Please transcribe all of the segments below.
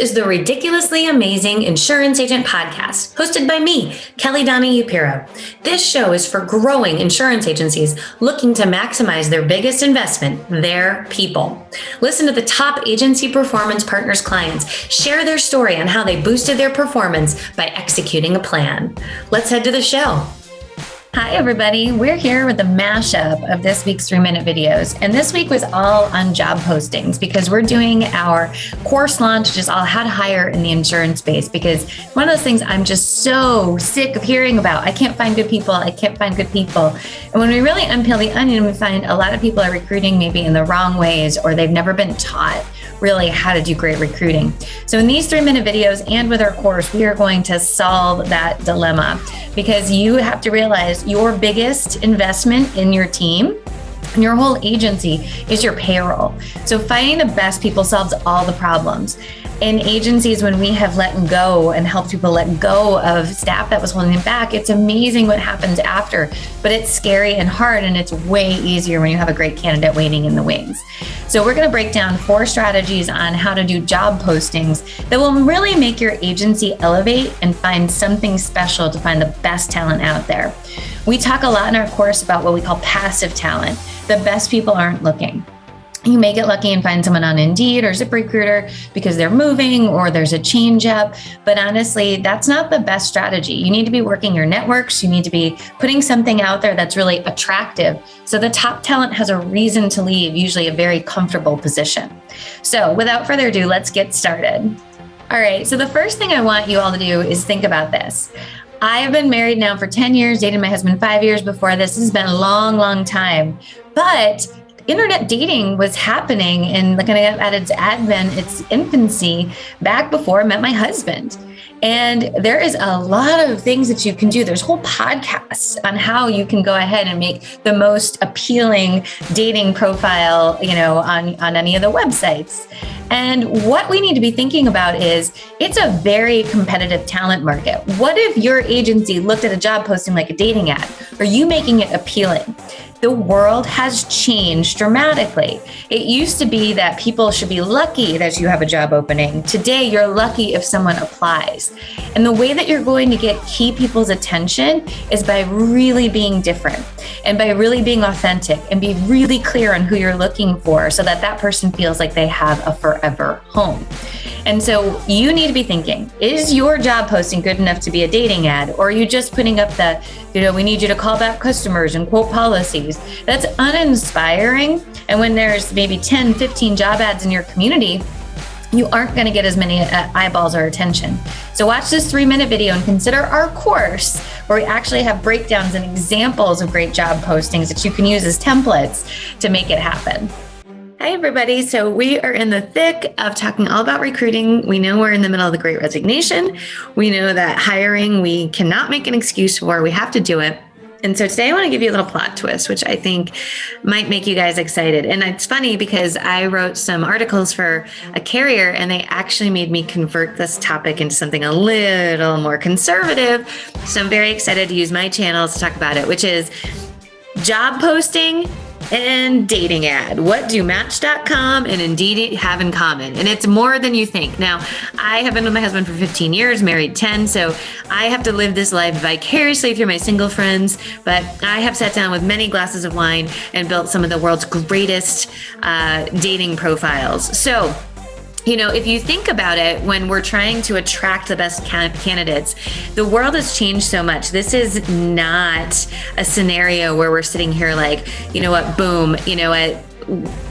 is the Ridiculously Amazing Insurance Agent Podcast, hosted by me, Kelly Donnie Upiro. This show is for growing insurance agencies looking to maximize their biggest investment, their people. Listen to the top agency performance partners clients share their story on how they boosted their performance by executing a plan. Let's head to the show. Hi, everybody. We're here with the mashup of this week's 3-minute videos. And this week was all on job postings because we're doing our course launch, just all how to hire in the insurance space, because one of those things I'm just so sick of hearing about. I can't find good people. And when we really unpeel the onion, we find a lot of people are recruiting maybe in the wrong ways, or they've never been taught really how to do great recruiting. So in these 3-minute videos and with our course, we are going to solve that dilemma, because you have to realize your biggest investment in your team and your whole agency is your payroll. So finding the best people solves all the problems. In agencies, when we have let go and helped people let go of staff that was holding them back, it's amazing what happens after, but it's scary and hard, and it's way easier when you have a great candidate waiting in the wings. So we're going to break down 4 strategies on how to do job postings that will really make your agency elevate and find something special to find the best talent out there. We talk a lot in our course about what we call passive talent. The best people aren't looking. You may get lucky and find someone on Indeed or ZipRecruiter because they're moving or there's a change up. But honestly, that's not the best strategy. You need to be working your networks. You need to be putting something out there that's really attractive, so the top talent has a reason to leave, usually a very comfortable position. So without further ado, let's get started. All right, so the first thing I want you all to do is think about this. I have been married now for 10 years, dated my husband 5 years before this. This has been a long, long time. But internet dating was happening and kind of at its advent, its infancy, back before I met my husband. And there is a lot of things that you can do. There's whole podcasts on how you can go ahead and make the most appealing dating profile, on any of the websites. And what we need to be thinking about is it's a very competitive talent market. What if your agency looked at a job posting like a dating ad? Are you making it appealing? The world has changed dramatically. It used to be that people should be lucky that you have a job opening. Today, you're lucky if someone applies. And the way that you're going to get key people's attention is by really being different and by really being authentic and be really clear on who you're looking for, so that that person feels like they have a forever home. And so you need to be thinking, is your job posting good enough to be a dating ad? Or are you just putting up the, we need you to call back customers and quote policies? That's uninspiring. And when there's maybe 10, 15 job ads in your community, you aren't going to get as many eyeballs or attention. So watch this 3-minute video and consider our course, where we actually have breakdowns and examples of great job postings that you can use as templates to make it happen. Hi, everybody. So we are in the thick of talking all about recruiting. We know we're in the middle of the Great Resignation. We know that hiring, we cannot make an excuse for. We have to do it. And so today I want to give you a little plot twist, which I think might make you guys excited. And it's funny because I wrote some articles for a carrier, and they actually made me convert this topic into something a little more conservative. So I'm very excited to use my channel to talk about it, which is job posting and dating ad. What do Match.com and Indeed have in common? And it's more than you think. Now, I have been with my husband for 15 years, married 10, so I have to live this life vicariously through my single friends, but I have sat down with many glasses of wine and built some of the world's greatest dating profiles. So, if you think about it, when we're trying to attract the best candidates, the world has changed so much. This is not a scenario where we're sitting here like, boom,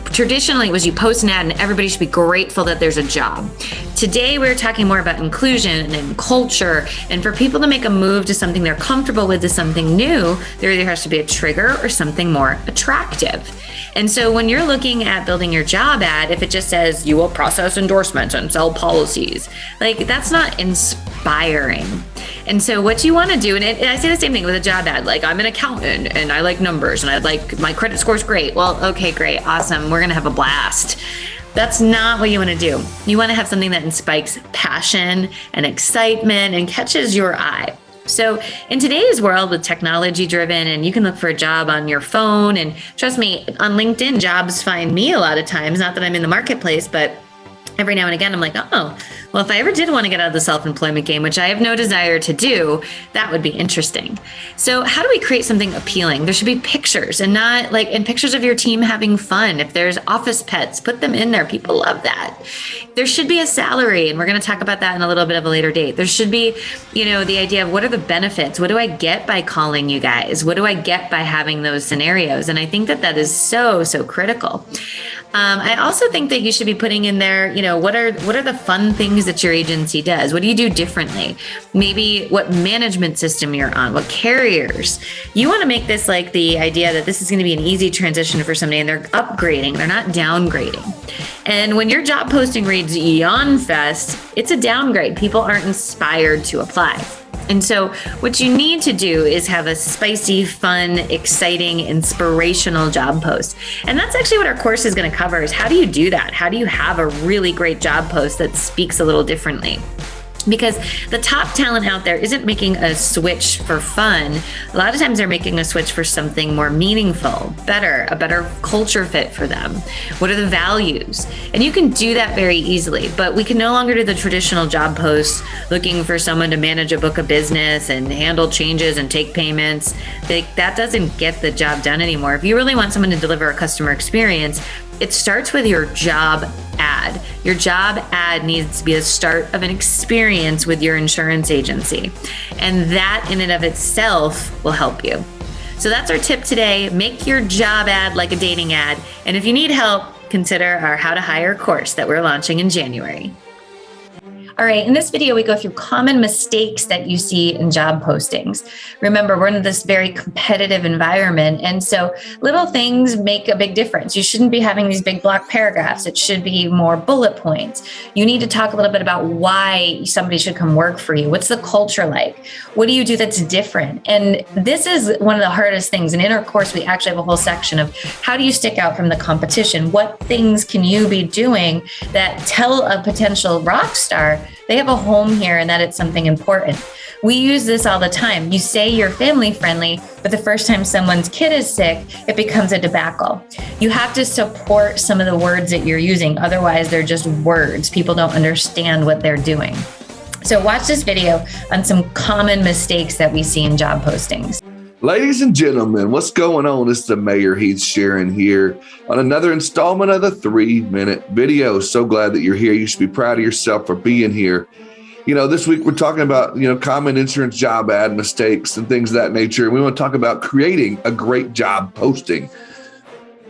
traditionally it was you post an ad and everybody should be grateful that there's a job. Today, we're talking more about inclusion and culture. And for people to make a move to something they're comfortable with, to something new, there either has to be a trigger or something more attractive. And so when you're looking at building your job ad, if it just says you will process endorsements and sell policies, that's not inspiring. And so what you want to do, and I say the same thing with a job ad, I'm an accountant and I like numbers and my credit score's great. Well, okay, great, awesome. We're going to have a blast. That's not what you want to do. You want to have something that inspires passion and excitement and catches your eye. So in today's world with technology driven, and you can look for a job on your phone, and trust me, on LinkedIn, jobs find me a lot of times, not that I'm in the marketplace, but every now and again, I'm like, oh, well, if I ever did want to get out of the self-employment game, which I have no desire to do, that would be interesting. So how do we create something appealing? There should be pictures and pictures of your team having fun. If there's office pets, put them in there. People love that. There should be a salary. And we're going to talk about that in a little bit of a later date. There should be, the idea of what are the benefits? What do I get by calling you guys? What do I get by having those scenarios? And I think that is so, so critical. I also think that you should be putting in there, what are the fun things that your agency does? What do you do differently? Maybe what management system you're on, what carriers. You want to make this like the idea that this is going to be an easy transition for somebody and they're upgrading, they're not downgrading. And when your job posting reads Yawn Fest, it's a downgrade. People aren't inspired to apply. And so what you need to do is have a spicy, fun, exciting, inspirational job post. And that's actually what our course is going to cover is how do you do that? How do you have a really great job post that speaks a little differently? Because the top talent out there isn't making a switch for fun. A lot of times they're making a switch for something more meaningful, a better culture fit for them. What are the values? And you can do that very easily, but we can no longer do the traditional job posts looking for someone to manage a book of business and handle changes and take payments. That doesn't get the job done anymore. If you really want someone to deliver a customer experience, it starts with your job ad. Your job ad needs to be the start of an experience with your insurance agency. And that in and of itself will help you. So that's our tip today. Make your job ad like a dating ad. And if you need help, consider our How to Hire course that we're launching in January. All right, in this video, we go through common mistakes that you see in job postings. Remember, we're in this very competitive environment, and so little things make a big difference. You shouldn't be having these big block paragraphs. It should be more bullet points. You need to talk a little bit about why somebody should come work for you. What's the culture like? What do you do that's different? And this is one of the hardest things. And in our course, we actually have a whole section of how do you stick out from the competition? What things can you be doing that tell a potential rock star they have a home here and that it's something important? We use this all the time. You say you're family friendly, but the first time someone's kid is sick, it becomes a debacle. You have to support some of the words that you're using. Otherwise, they're just words. People don't understand what they're doing. So watch this video on some common mistakes that we see in job postings. Ladies and gentlemen, what's going on? It's the Mayor Heath Sharon here on another installment of the 3-minute video. So glad that you're here. You should be proud of yourself for being here. This week we're talking about, common insurance job ad mistakes and things of that nature. And we want to talk about creating a great job posting.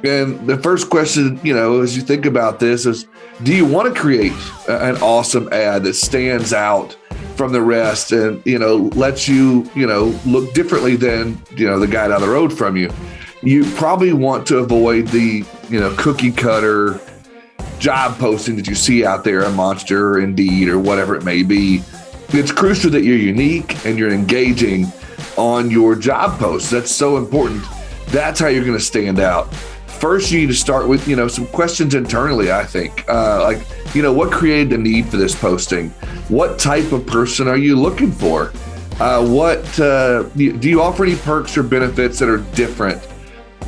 And the first question, as you think about this is, do you want to create an awesome ad that stands out from the rest and, lets you, look differently than, the guy down the road from you? You probably want to avoid the, cookie cutter job posting that you see out there on Monster or Indeed or whatever it may be. It's crucial that you're unique and you're engaging on your job posts. That's so important. That's how you're going to stand out. First, you need to start with, some questions internally, I think. What created the need for this posting? What type of person are you looking for? Do you offer any perks or benefits that are different?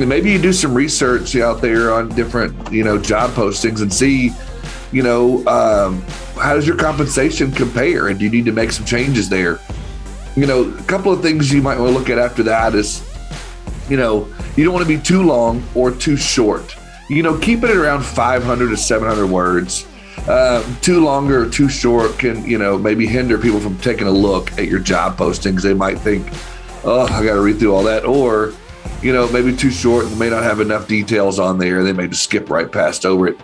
And maybe you do some research out there on different, job postings and see, how does your compensation compare? And do you need to make some changes there? A couple of things you might want to look at after that is, you don't want to be too long or too short. Keep it around 500 to 700 words. Too long or too short can, maybe hinder people from taking a look at your job postings. They might think, oh, I got to read through all that. Or, maybe too short and may not have enough details on there. They may just skip right past over it.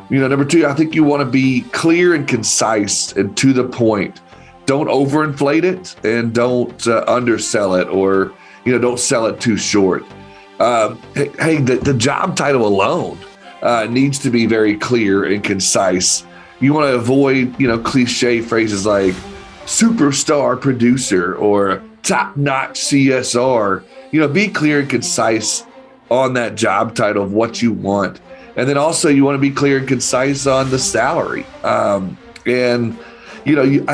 Number two, I think you want to be clear and concise and to the point. Don't overinflate it and don't undersell it or, don't sell it too short. The job title alone needs to be very clear and concise. You want to avoid, cliche phrases like superstar producer or top-notch CSR. Be clear and concise on that job title of what you want. And then also you want to be clear and concise on the salary. I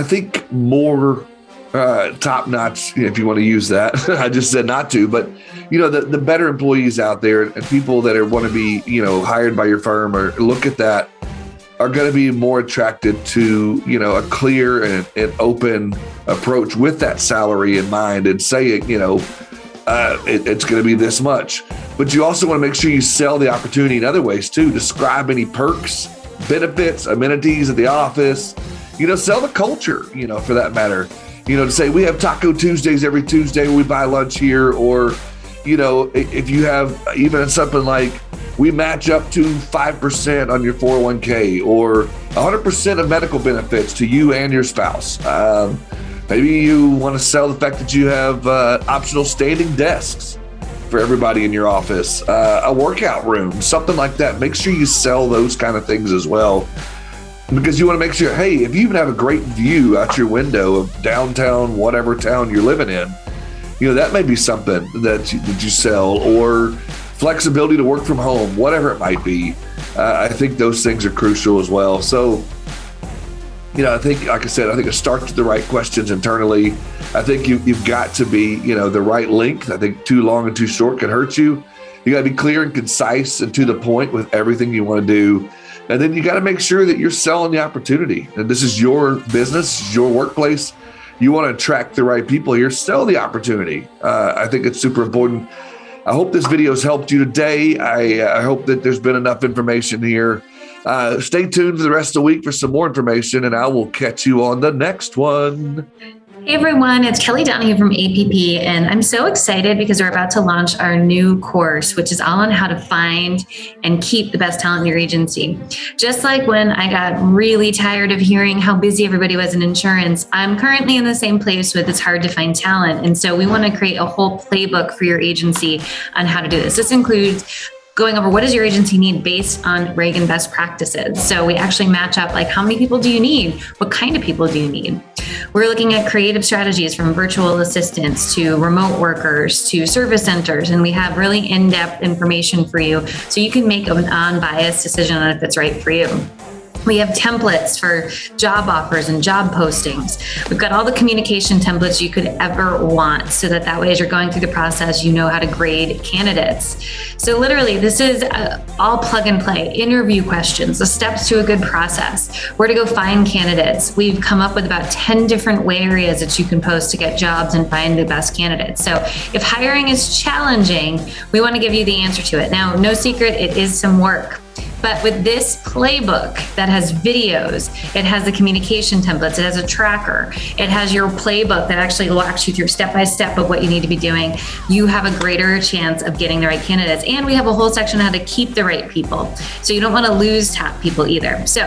think more top-notch, if you want to use that. I just said not to, but the better employees out there and people that want to be, hired by your firm or look at that are going to be more attracted to, a clear and open approach with that salary in mind and saying, it's going to be this much. But you also want to make sure you sell the opportunity in other ways too. Describe any perks, benefits, amenities at the office, sell the culture, for that matter, to say we have Taco Tuesdays every Tuesday where we buy lunch here, or, if you have even something like we match up to 5% on your 401k or 100% of medical benefits to you and your spouse. Maybe you want to sell the fact that you have optional standing desks for everybody in your office, a workout room, something like that. Make sure you sell those kind of things as well, because you want to make sure, hey, if you even have a great view out your window of downtown, whatever town you're living in, that may be something that you sell, or flexibility to work from home, whatever it might be. I think those things are crucial as well. So, I think, like I said, it starts with the right questions internally. I think you've got to be, the right length. I think too long and too short can hurt you. You got to be clear and concise and to the point with everything you want to do. And then you got to make sure that you're selling the opportunity. And this is your business, your workplace. You want to attract the right people here. Sell the opportunity. I think it's super important. I hope this video has helped you today. I hope that there's been enough information here. Stay tuned for the rest of the week for some more information, and I will catch you on the next one. Hey everyone, it's Kelly Donahue from APP, and I'm so excited because we're about to launch our new course, which is all on how to find and keep the best talent in your agency. Just like when I got really tired of hearing how busy everybody was in insurance, I'm currently in the same place with it's hard to find talent. And so we want to create a whole playbook for your agency on how to do this. This includes going over what does your agency need based on Reagan best practices. So we actually match up like how many people do you need? What kind of people do you need? We're looking at creative strategies from virtual assistants to remote workers to service centers. And we have really in-depth information for you so you can make an unbiased decision on if it's right for you. We have templates for job offers and job postings. We've got all the communication templates you could ever want so that way as you're going through the process, you know how to grade candidates. So literally, this is all plug and play, interview questions, the steps to a good process, where to go find candidates. We've come up with about 10 different areas that you can post to get jobs and find the best candidates. So if hiring is challenging, we want to give you the answer to it. Now, no secret, it is some work. But with this playbook that has videos, it has the communication templates, it has a tracker, it has your playbook that actually walks you through step-by-step of what you need to be doing, you have a greater chance of getting the right candidates. And we have a whole section on how to keep the right people. So you don't want to lose top people either. So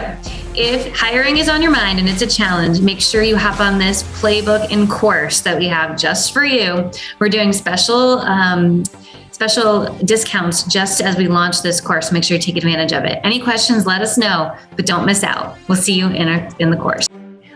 if hiring is on your mind and it's a challenge, make sure you hop on this playbook and course that we have just for you. We're doing special discounts just as we launch this course. Make sure you take advantage of it. Any questions, let us know, but don't miss out. We'll see you in the course.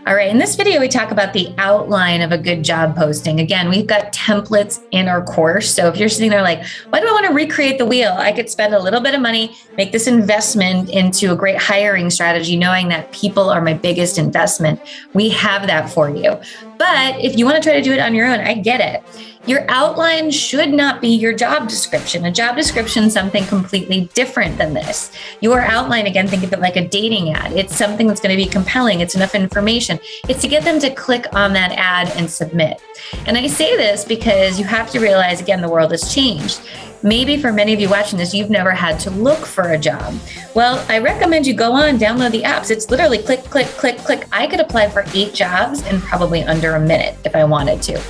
All right, in this video, we talk about the outline of a good job posting. Again, we've got templates in our course. So if you're sitting there like, why do I want to recreate the wheel? I could spend a little bit of money, make this investment into a great hiring strategy, knowing that people are my biggest investment. We have that for you. But if you want to try to do it on your own, I get it. Your outline should not be your job description. A job description is something completely different than this. Your outline, again, think of it like a dating ad. It's something that's going to be compelling. It's enough information. It's to get them to click on that ad and submit. And I say this because you have to realize, again, the world has changed. Maybe for many of you watching this, you've never had to look for a job. Well, I recommend you go on, download the apps. It's literally click, click, click, click. I could apply for 8 jobs in probably under a minute if I wanted to.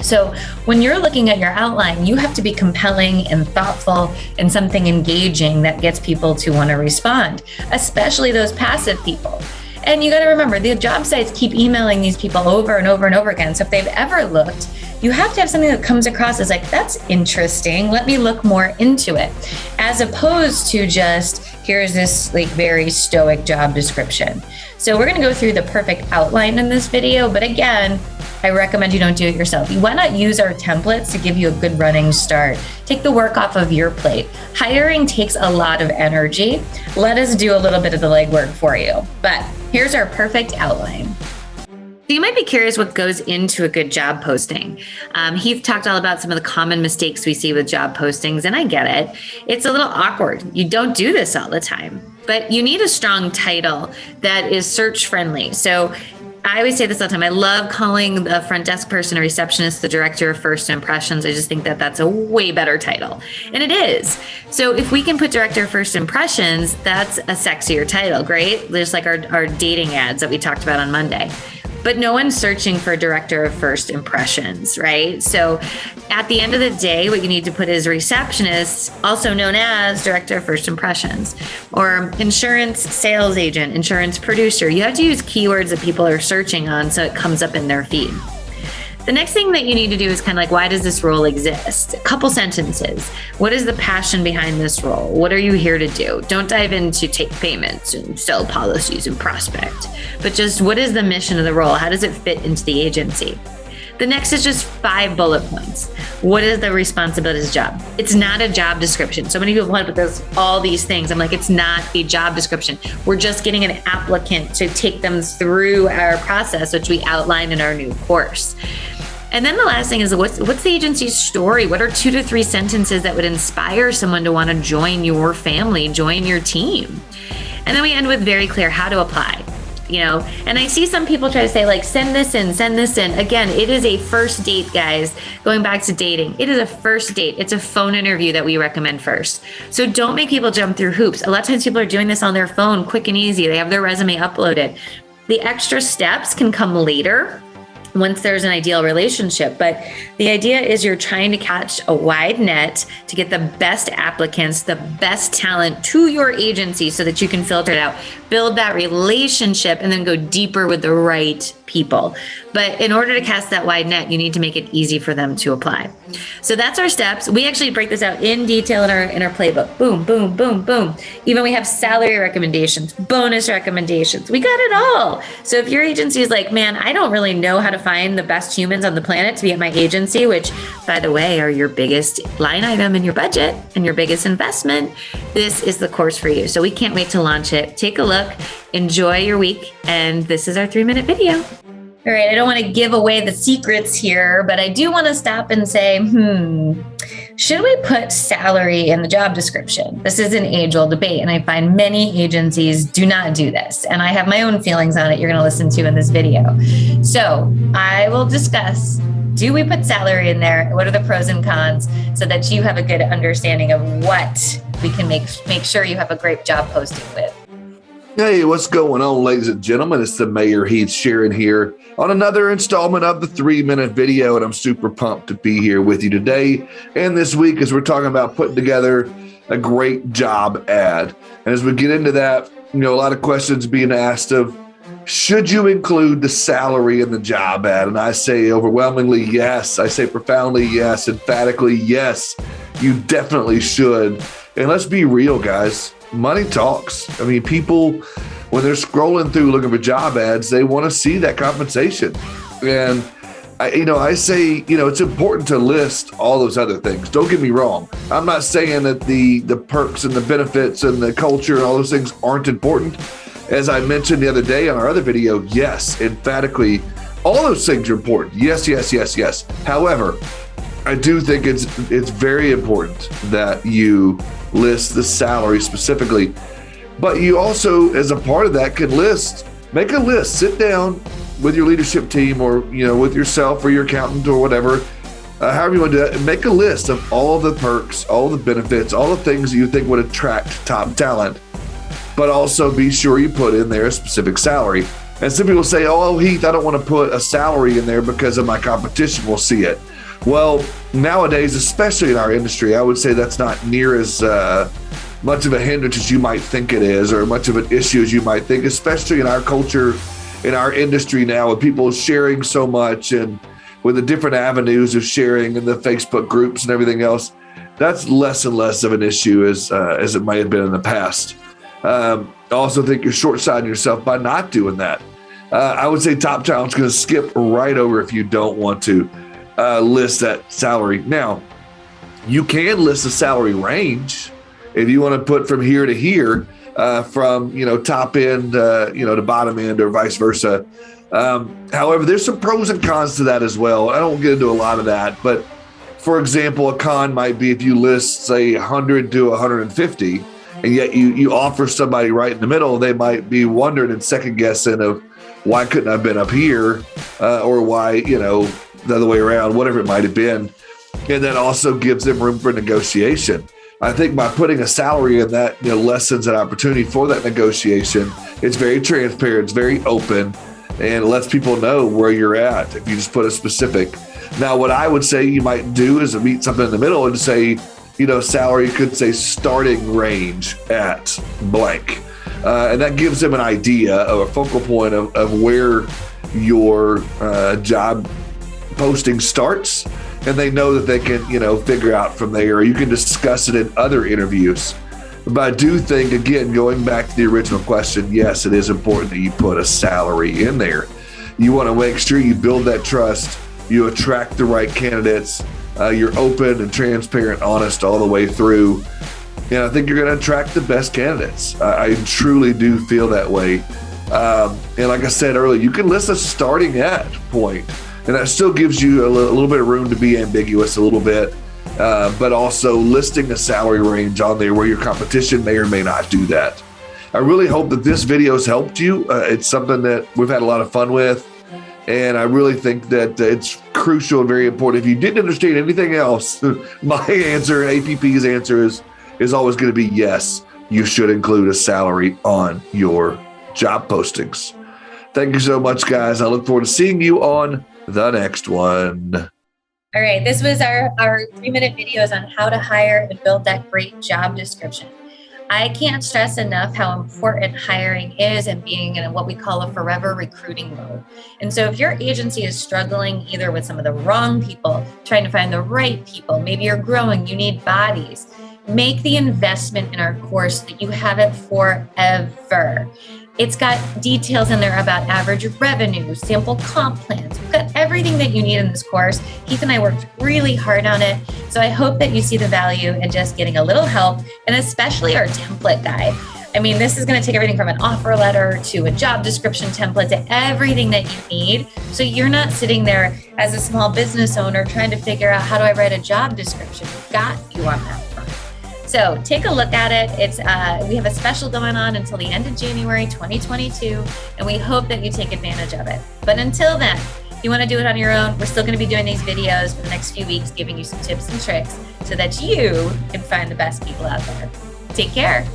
So when you're looking at your outline, you have to be compelling and thoughtful and something engaging that gets people to want to respond, especially those passive people. And you got to remember, the job sites keep emailing these people over and over and over again. So if they've ever looked, you have to have something that comes across as like, that's interesting. Let me look more into it, as opposed to just, here's this like very stoic job description. So we're going to go through the perfect outline in this video. But again, I recommend you don't do it yourself. Why not use our templates to give you a good running start? Take the work off of your plate. Hiring takes a lot of energy. Let us do a little bit of the legwork for you. But here's our perfect outline. So you might be curious what goes into a good job posting. Heath talked all about some of the common mistakes we see with job postings, and I get it. It's a little awkward. You don't do this all the time. But you need a strong title that is search friendly. So I always say this all the time. I love calling the front desk person, a receptionist, the director of first impressions. I just think that that's a way better title. And it is. So if we can put director of first impressions, that's a sexier title. Great. Just like our dating ads that we talked about on Monday. But no one's searching for director of first impressions, right? So at the end of the day, what you need to put is receptionist, also known as director of first impressions, or insurance sales agent, insurance producer. You have to use keywords that people are searching on so it comes up in their feed. The next thing that you need to do is kind of like, why does this role exist? A couple sentences. What is the passion behind this role? What are you here to do? Don't dive into take payments and sell policies and prospect, but just what is the mission of the role? How does it fit into the agency? The next is just 5 bullet points. What is the responsibilities job? It's not a job description. So many people want to put all these things. I'm like, it's not a job description. We're just getting an applicant to take them through our process, which we outlined in our new course. And then the last thing is what's the agency's story? What are 2 to 3 sentences that would inspire someone to want to join your family, join your team? And then we end with very clear how to apply. And I see some people try to say like, send this in. Again, it is a first date, guys. Going back to dating, it is a first date. It's a phone interview that we recommend first. So don't make people jump through hoops. A lot of times people are doing this on their phone, quick and easy. They have their resume uploaded. The extra steps can come later once there's an ideal relationship. But the idea is you're trying to catch a wide net to get the best applicants, the best talent to your agency so that you can filter it out, build that relationship, and then go deeper with the right people. But in order to cast that wide net, you need to make it easy for them to apply. So that's our steps. We actually break this out in detail in our playbook. Boom, boom, boom, boom. Even we have salary recommendations, bonus recommendations. We got it all. So if your agency is like, man, I don't really know how to find the best humans on the planet to be at my agency, which, by the way, are your biggest line item in your budget and your biggest investment, this is the course for you. So we can't wait to launch it. Take a look, enjoy your week, and this is our 3-minute video. All right, I don't want to give away the secrets here, but I do want to stop and say, should we put salary in the job description? This is an age-old debate, and I find many agencies do not do this. And I have my own feelings on it you're going to listen to in this video. So I will discuss, do we put salary in there? What are the pros and cons so that you have a good understanding of what we can make sure you have a great job posting with? Hey, what's going on, ladies and gentlemen? It's the Mayor Heath, Sharon here on another installment of the 3-minute video, and I'm super pumped to be here with you today and this week as we're talking about putting together a great job ad. And as we get into that, a lot of questions being asked of, should you include the salary in the job ad? And I say overwhelmingly yes. I say profoundly yes, emphatically yes. You definitely should. And let's be real, guys. Money talks. I mean, people, when they're scrolling through looking for job ads, they want to see that compensation. And I say, it's important to list all those other things. Don't get me wrong. I'm not saying that the perks and the benefits and the culture and all those things aren't important. As I mentioned the other day on our other video, yes, emphatically, all those things are important. Yes, yes, yes, yes. However, I do think it's very important that you list the salary specifically, but you also, as a part of that, can make a list, sit down with your leadership team or, with yourself or your accountant or whatever, however you want to do it, and make a list of all the perks, all the benefits, all the things that you think would attract top talent, but also be sure you put in there a specific salary. And some people say, oh, Heath, I don't want to put a salary in there because of my competition will see it. Well, nowadays, especially in our industry, I would say that's not near as much of a hindrance as you might think it is, or much of an issue as you might think, especially in our culture, in our industry now, with people sharing so much and with the different avenues of sharing and the Facebook groups and everything else. That's less and less of an issue as it might have been in the past. I also think you're short-sighting yourself by not doing that. I would say top talent's going to skip right over if you don't want to list that salary. Now, you can list a salary range if you want to put from here to here, from top end to bottom end or vice versa. However, there's some pros and cons to that as well. I don't get into a lot of that, but for example, a con might be if you list say 100 to 150, And yet you offer somebody right in the middle, they might be wondering and second guessing of why couldn't I have been up here or why, the other way around, whatever it might have been. And that also gives them room for negotiation. I think by putting a salary in that, lessens an opportunity for that negotiation. It's very transparent, it's very open, and it lets people know where you're at if you just put a specific. Now, what I would say you might do is meet something in the middle and say, salary could say starting range at blank. And that gives them an idea of a focal point of where your job posting starts. And they know that they can, figure out from there, or you can discuss it in other interviews. But I do think, again, going back to the original question, yes, it is important that you put a salary in there. You want to make sure you build that trust, you attract the right candidates, you're open and transparent, honest all the way through. And I think you're going to attract the best candidates. I truly do feel that way. And like I said earlier, you can list a starting at point. And that still gives you a little bit of room to be ambiguous a little bit, but also listing a salary range on there where your competition may or may not do that. I really hope that this video has helped you. It's something that we've had a lot of fun with, and I really think that it's crucial and very important. If you didn't understand anything else, my answer, APP's answer is always going to be yes, you should include a salary on your job postings. Thank you so much, guys. I look forward to seeing you on the next one. All right, this was our 3-minute videos on how to hire and build that great job description. I can't stress enough how important hiring is and being in what we call a forever recruiting mode. And so if your agency is struggling either with some of the wrong people, trying to find the right people, maybe you're growing, you need bodies, make the investment in our course that you have it forever. It's got details in there about average revenue, sample comp plans. We've got everything that you need in this course. Heath and I worked really hard on it. So I hope that you see the value in just getting a little help, and especially our template guide. I mean, this is going to take everything from an offer letter to a job description template to everything that you need. So you're not sitting there as a small business owner trying to figure out, how do I write a job description? We've got you on that front. So take a look at it. We have a special going on until the end of January 2022, and we hope that you take advantage of it. But until then, if you want to do it on your own, we're still going to be doing these videos for the next few weeks, giving you some tips and tricks so that you can find the best people out there. Take care.